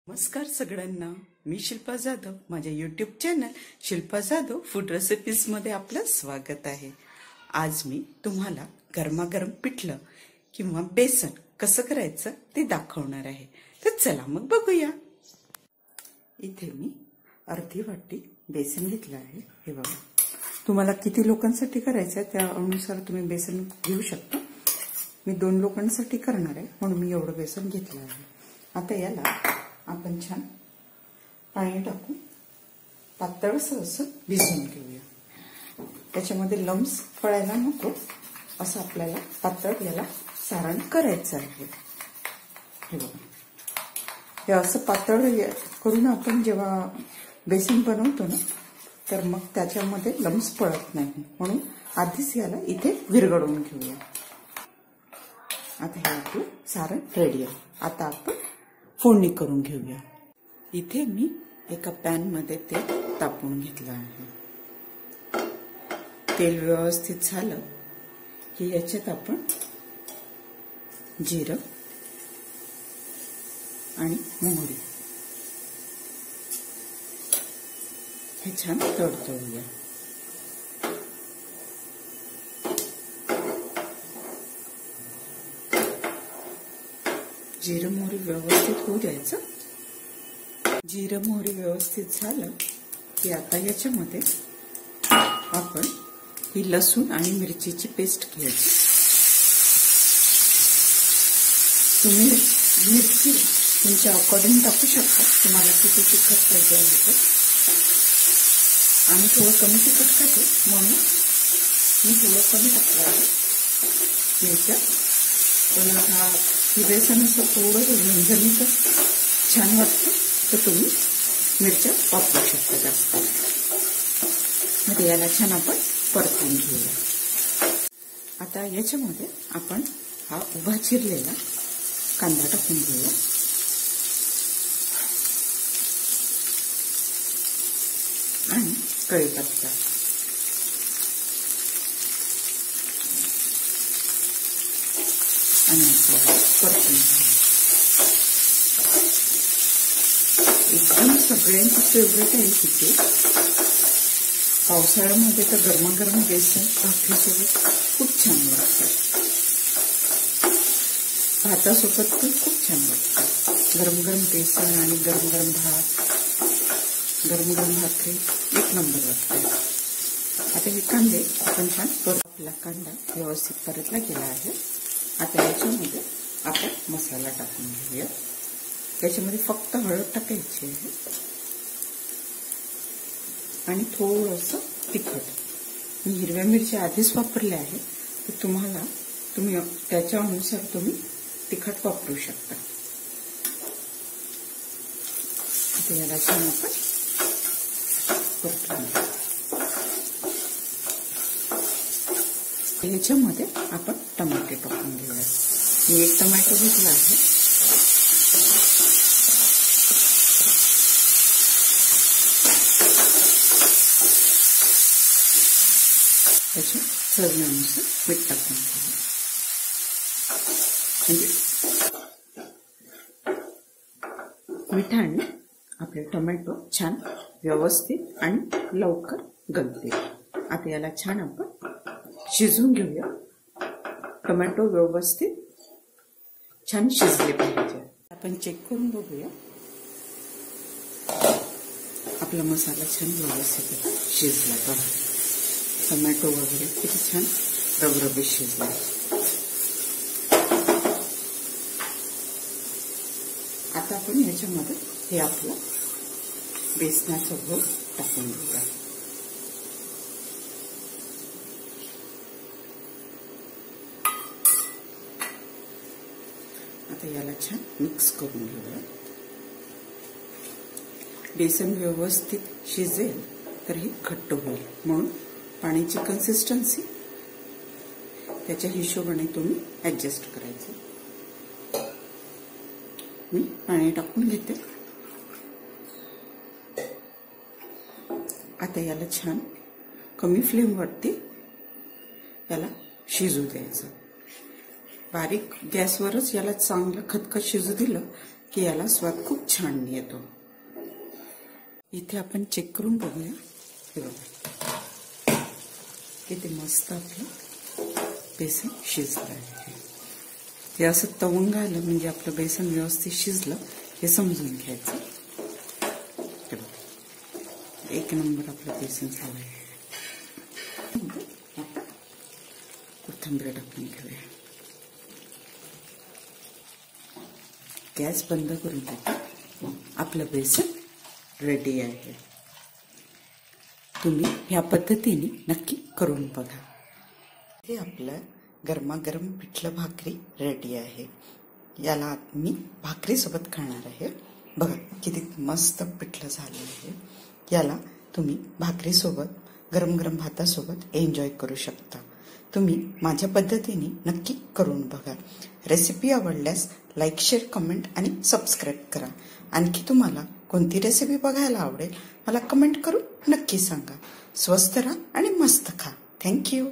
नमस्कार सगळ्यांना, मी शिल्पा जाधव. माझ्या YouTube channel Shilpa Jadhav food recipes मध्ये आपलं स्वागत आहे. आज मी तुम्हाला गरमागरम पिठलं किंवा बेसन कसं करायचं ते दाखवणार आहे. तर चला मग बघूया. इथे मी अर्धी वाटी बेसन घेतलं आहे. हे बघा, तुम्हाला किती लोकांसाठी करायचं आहे त्या अनुसार तुम्ही बेसन घेऊ शकता. मी 2 लोकांसाठी करणार आहे म्हणून मी एवढं बेसन घेतलं आहे. आता याला आपण छान पाणी टाकून पातळसं असं भिजवून घेऊया. त्याच्यामध्ये लम्स पडायला नको असं आपल्याला पातळ याला सारण करायचं आहे. हे बघा, हे असं पातळ करून आपण जेव्हा बेसन बनवतो ना तर मग त्याच्यामध्ये लम्स पडत नाही, म्हणून आधीच याला इथे विरघळवून घेऊया. आता हे आपलं सारण रेडी आहे. आता आपण फोडणी करून घेऊया. इथे मी एका पॅन मध्ये तेल तापवून घेतलं आहे. तेल व्यवस्थित झालं की याच्यात आपण जिरं आणि मोहरी हे छान तडतडूया. जिरं मोहरी व्यवस्थित होऊ द्यायचं. जिरं मोहरी व्यवस्थित झालं की आता याच्यामध्ये आपण ही लसूण आणि मिरचीची पेस्ट घ्यायची. तुम्ही मिरची तुमच्या अकॉर्डिंग टाकू शकता, तुम्हाला किती तिखट पाहिजे आहे ते. आम्ही थोडं कमी तिखट खातो म्हणून मी थोडं कमी टाकलं आहे मिरच्या. पण ही बेसन असं थोडं झणझणीत छान वाटतं तर तुम्ही मिरच्या वापरू शकता जास्त. मग याला छान आपण परतून घेऊया. आता याच्यामध्ये आपण हा उभा चिरलेला कांदा टाकून घेऊया. आणि कढीपत्ता आणि आपल्याला परतून घेऊया. एकदम सगळ्यांची फेवरेट आहे तिथे. पावसाळ्यामध्ये तर गरमागरम बेसन भाकरीसोबत खूप छान लागतं. भातासोबत पण खूप छान लागतं. गरम गरम बेसन आणि गरम गरम भात, गरम गरम भाकरी एक नंबर लागतं. आता हे कांदे आपण छान आपला कांदा व्यवस्थित परतला गेला आहे. आता याच्यामध्ये आपण मसाला टाकून घेऊया. याच्यामध्ये फक्त हळद टाकायची आहे आणि थोडंसं तिखट. मी हिरव्या मिरच्या आधीच वापरल्या आहे, तर तुम्ही त्याच्या अनुसार तुम्ही तिखट वापरू शकता. आता याला छान आपण परतून याच्यामध्ये आपण टमाटे टाकून घेऊया. मी 1 टमाटो घेतला आहे. त्याच्या चवीनुसार मीठ टाकून घेऊया. मिठाने आपले टोमॅटो छान व्यवस्थित आणि लवकर गलते. आता याला छान आपण शिजवून घेऊया. टोमॅटो व्यवस्थित छान शिजले पाहिजे. आपण चेक करून बघूया. आपला मसाला छान व्यवस्थित शिजला बघा. टोमॅटो वगैरे किती छान रबरबीत शिजला. आता आपण याच्यामध्ये हे आपलं बेसनाचं घोळ टाकून घेऊया. आता याला छान मिक्स करून घेऊया. बेसन व्यवस्थित शिजेल तर हे घट्ट होईल, म्हणून पाण्याची कन्सिस्टन्सी त्याच्या हिशोबाने तुम्ही ऍडजस्ट करायचं. मी पाणी टाकून घेते. आता याला छान कमी फ्लेमवरती याला शिजू द्यायचं. बारीक गॅसवरच याला चांगलं खतखत शिजू दिलं की याला स्वाद खूप छान येतो। इथे आपण चेक करून बघूया। हे बघा किती मस्त आपलं बेसन शिजलं आहे। हे असं तवंग आलं म्हणजे आपलं बेसन व्यवस्थित शिजलं हे समजून घ्यायचं। एक नंबर आपलं बेसन झालं आहे। कोथिंबीर टाकून घेऊया। गॅस बंद करून टाका। आपलं बेसन रेडी आहे। तुम्ही ह्या पद्धतीने नक्की करून बघा। हे आपलं गरमागरम पिठलं भाकरी रेडी आहे। याला मी भाकरी सोबत खाणार आहे। बघा किती मस्त पिठलं झालं आहे। याला तुम्ही भाकरी सोबत गरम गरम भातासोबत एन्जॉय करू शकता। तुम्ही माझ्या पद्धतीने नक्की करून बघा। रेसिपी आवडल्यास लाईक, शेअर, कमेंट आणि सबस्क्राईब करा। आणखी तुम्हाला कोणती रेसिपी बघायला आवडेल मला कमेंट करून नक्की सांगा। स्वस्त राहा आणि मस्त खा। थँक्यू।